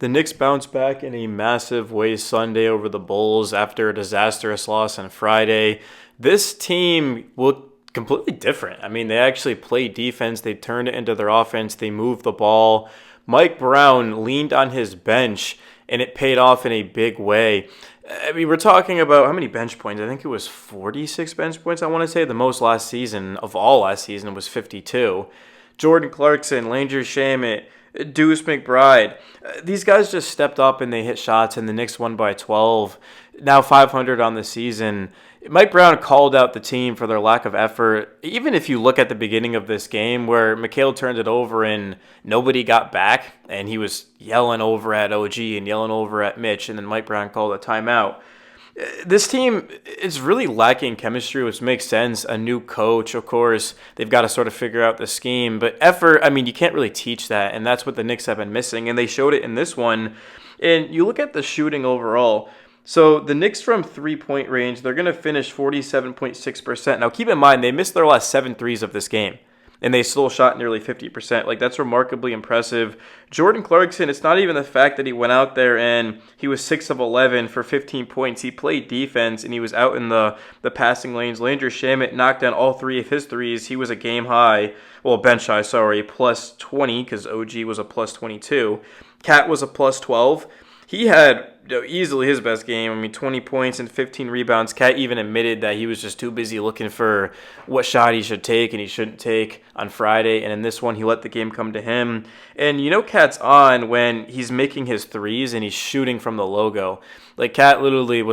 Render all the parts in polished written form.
The Knicks bounced back in a massive way Sunday over the Bulls after a disastrous loss on Friday. This team looked completely different. I mean, they actually played defense, they turned it into their offense, they moved the ball. Mike Brown leaned on his bench, and it paid off in a big way. I mean, we're talking about how many bench points? I think it was 46 bench points, I want to say. The most last season, of all last season, was 52. Jordan Clarkson, Landry Shamet, Deuce McBride. These guys just stepped up and they hit shots, and the Knicks won by 12. Now 500 on the season. Mike Brown called out the team for their lack of effort. Even if you look at the beginning of this game where McHale turned it over and nobody got back, and he was yelling over at OG and yelling over at Mitch, and then Mike Brown called a timeout. This team is really lacking chemistry, which makes sense. A new coach, of course, they've got to sort of figure out the scheme. But effort, I mean, you can't really teach that, and that's what the Knicks have been missing, and they showed it in this one. And you look at the shooting overall. So the Knicks from three-point range, they're going to finish 47.6%. Now, keep in mind, they missed their last 7 threes of this game, and they still shot nearly 50%. Like, that's remarkably impressive. Jordan Clarkson, it's not even the fact that he went out there and he was 6 of 11 for 15 points. He played defense, and he was out in the passing lanes. Landry Shamet knocked down all 3 of his threes. He was a game high, well, bench high, sorry, plus 20, because OG was a plus 22. Cat was a plus 12. He had easily his best game. I mean, 20 points and 15 rebounds. Cat even admitted that he was just too busy looking for what shot he should take and he shouldn't take on Friday. And in this one, he let the game come to him. And you know Cat's on when he's making his threes and he's shooting from the logo. Like, Cat literally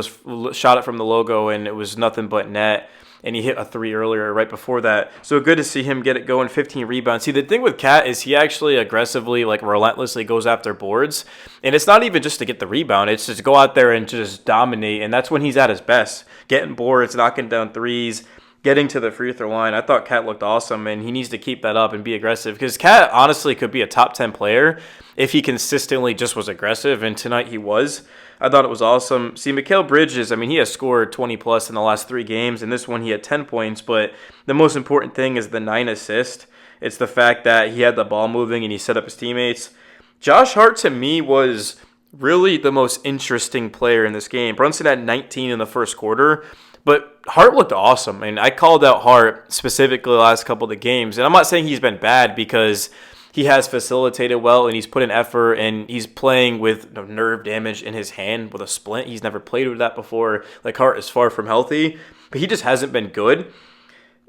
shot it from the logo and it was nothing but net. And he hit a 3 earlier right before that. So good to see him get it going, 15 rebounds. See, the thing with Cat is he actually aggressively, like relentlessly goes after boards. And it's not even just to get the rebound. It's just go out there and just dominate. And that's when he's at his best. Getting boards, knocking down threes, getting to the free throw line. I thought Cat looked awesome, and he needs to keep that up and be aggressive. Because Cat honestly could be a top 10 player if he consistently just was aggressive. And tonight he was. I thought it was awesome. See, Mikal Bridges, I mean, he has scored 20-plus in the last 3 games. In this one, he had 10 points. But the most important thing is the 9 assists. It's the fact that he had the ball moving and he set up his teammates. Josh Hart, to me, was really the most interesting player in this game. Brunson had 19 in the first quarter. But Hart looked awesome. And I called out Hart specifically the last couple of the games. And I'm not saying he's been bad because he has facilitated well and he's put in effort and he's playing with nerve damage in his hand with a splint. He's never played with that before. Like, Hart is far from healthy, but he just hasn't been good.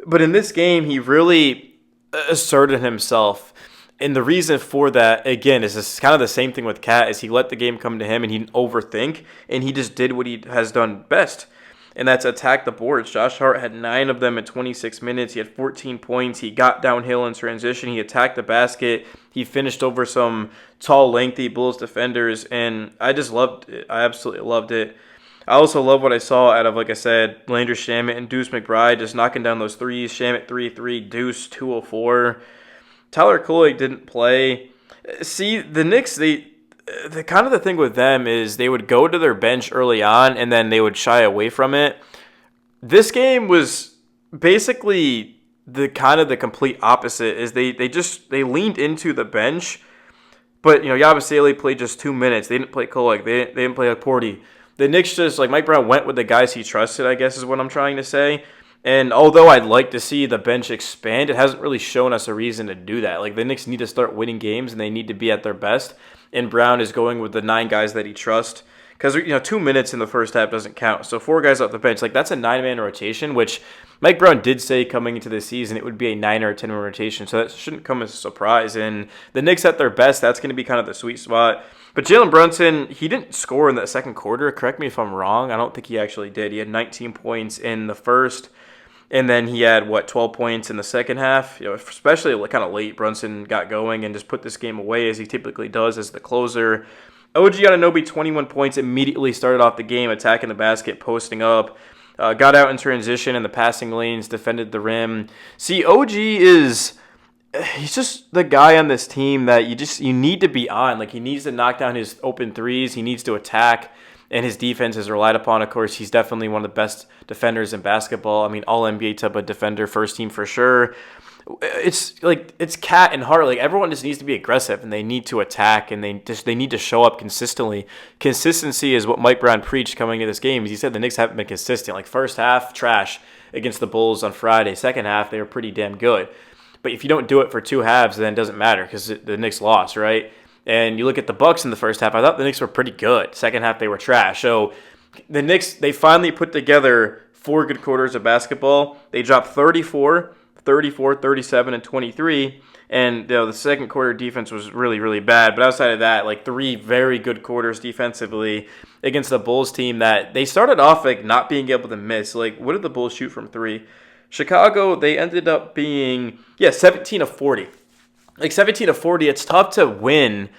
But in this game, he really asserted himself. And the reason for that, again, is this kind of the same thing with Cat, is he let the game come to him and he didn't overthink, and he just did what he has done best. And that's attack the boards. Josh Hart had 9 of them in 26 minutes. He had 14 points. He got downhill in transition. He attacked the basket. He finished over some tall, lengthy Bulls defenders. And I just loved it. I absolutely loved it. I also love what I saw out of, like I said, Landry Shamet and Deuce McBride just knocking down those threes. Shamet 3-3, Deuce 204. Tyler Kolek didn't play. See, the Knicks, the kind of the thing with them is they would go to their bench early on and then they would shy away from it. This game was basically the complete opposite. Is they leaned into the bench, but Yabusele played just 2 minutes. They didn't play Kolek. They didn't play Porty. The Knicks just, like, Mike Brown went with the guys he trusted, I guess is what I'm trying to say. And although I'd like to see the bench expand, it hasn't really shown us a reason to do that. Like, the Knicks need to start winning games and they need to be at their best. And Brown is going with the 9 guys that he trusts. Because, 2 minutes in the first half doesn't count. So 4 guys off the bench, like, that's a 9-man rotation, which Mike Brown did say coming into the season it would be a 9 or a 10-man rotation. So that shouldn't come as a surprise. And the Knicks at their best, that's going to be kind of the sweet spot. But Jalen Brunson, he didn't score in that second quarter. Correct me if I'm wrong. I don't think he actually did. He had 19 points in the first. And then he had, 12 points in the second half. Especially kind of late, Brunson got going and just put this game away as he typically does as the closer. OG Anunoby, 21 points, immediately started off the game, attacking the basket, posting up. Got out in transition in the passing lanes, defended the rim. See, OG he's just the guy on this team that you need to be on. Like, he needs to knock down his open threes. He needs to attack. And his defense is relied upon. Of course, he's definitely one of the best defenders in basketball. I mean, all NBA type of defender, first team for sure. it's like it's Cat and Hart. Like everyone just needs to be aggressive and they need to attack and they need to show up consistently. Consistency is what Mike Brown preached coming into this game. He said the Knicks haven't been consistent. Like first half trash against the Bulls on Friday. Second half they were pretty damn good. But if you don't do it for two halves, then it doesn't matter because the Knicks lost, right? And you look at the Bucks in the first half. I thought the Knicks were pretty good. Second half they were trash. So the Knicks, they finally put together 4 good quarters of basketball. They dropped 34, 34, 37, and 23. And the second quarter defense was really, really bad. But outside of that, like 3 very good quarters defensively against the Bulls team that they started off like not being able to miss. Like, what did the Bulls shoot from 3? Chicago, they ended up being, 17 of 40. Like 17 of 40, it's tough to win,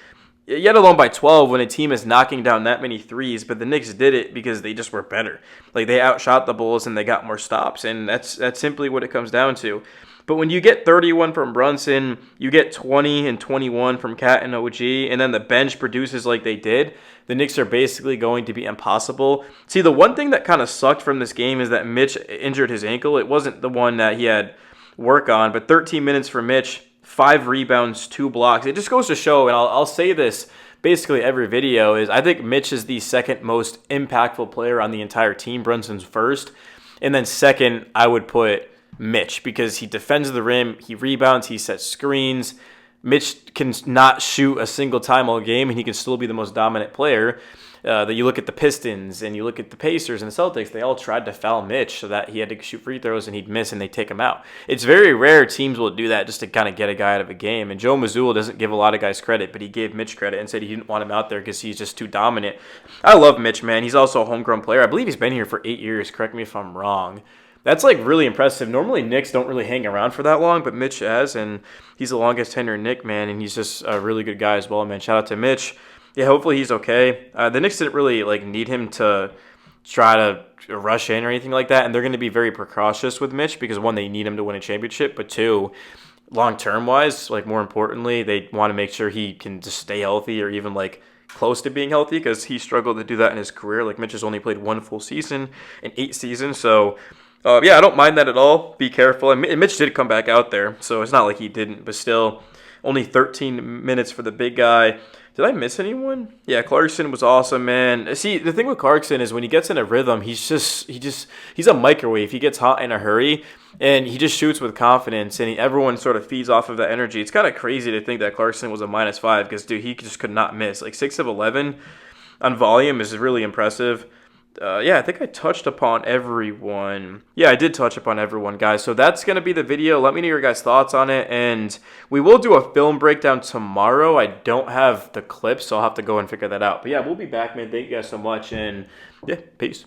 yet alone by 12 when a team is knocking down that many threes, but the Knicks did it because they just were better. Like they outshot the Bulls and they got more stops, and that's simply what it comes down to. But when you get 31 from Brunson, you get 20 and 21 from Cat and OG, and then the bench produces like they did, the Knicks are basically going to be impossible. See, the one thing that kind of sucked from this game is that Mitch injured his ankle. It wasn't the one that he had work on, but 13 minutes for Mitch, 5 rebounds, 2 blocks. It just goes to show, and I'll say this basically every video, is I think Mitch is the second most impactful player on the entire team. Brunson's first. And then second, I would put Mitch because he defends the rim, he rebounds, he sets screens. Mitch can not shoot a single time all game, and he can still be the most dominant player. That you look at the Pistons and you look at the Pacers and the Celtics, they all tried to foul Mitch so that he had to shoot free throws and he'd miss and they take him out. It's very rare teams will do that just to kind of get a guy out of a game. And Joe Mazzulla doesn't give a lot of guys credit, but he gave Mitch credit and said he didn't want him out there because he's just too dominant. I love Mitch, man. He's also a homegrown player. I believe he's been here for 8 years. Correct me if I'm wrong. That's like really impressive. Normally Knicks don't really hang around for that long, but Mitch has, and he's the longest tenure Knick, man, and he's just a really good guy as well, man. Shout out to Mitch. Yeah, hopefully he's okay. The Knicks didn't really need him to try to rush in or anything like that, and they're going to be very precautious with Mitch because, one, they need him to win a championship, but two, long-term wise, more importantly, they want to make sure he can just stay healthy or even close to being healthy because he struggled to do that in his career. Mitch has only played 1 full season in 8 seasons, so I don't mind that at all. Be careful. And Mitch did come back out there, so it's not like he didn't, but still, only 13 minutes for the big guy. Did I miss anyone? Yeah, Clarkson was awesome, man. See, the thing with Clarkson is when he gets in a rhythm, he's a microwave. He gets hot in a hurry, and he just shoots with confidence, and everyone sort of feeds off of that energy. It's kind of crazy to think that Clarkson was a -5 because, dude, he just could not miss. 6 of 11 on volume is really impressive. I think I touched upon everyone. Yeah, I did touch upon everyone, guys. So that's going to be the video. Let me know your guys' thoughts on it. And we will do a film breakdown tomorrow. I don't have the clips, so I'll have to go and figure that out. But yeah, we'll be back, man. Thank you guys so much. And yeah, peace.